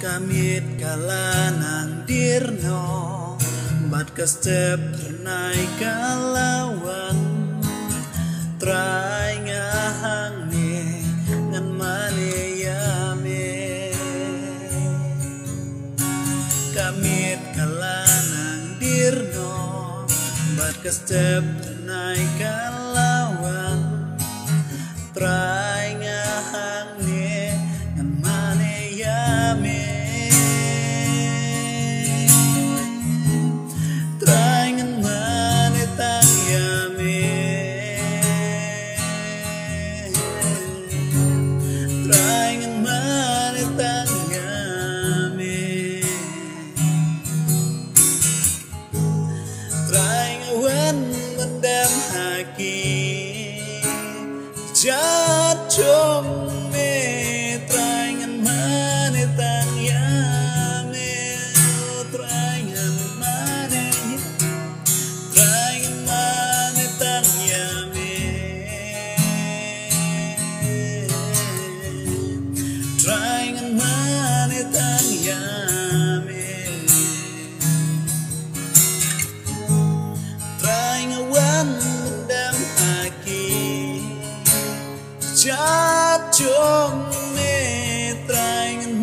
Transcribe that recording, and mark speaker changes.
Speaker 1: Kamit kalanang dirno bat kestep renai kalawan trai ngahang ne ngan mane yame. Kamit kalanang dirno bat kestep renai kalawan trai ngahang ne ngan mane yame. Mendam haki jatuh me terangan mana tang yame terangan mana tang yame terangan mana tang yame. Mendam haki jatuh me terangan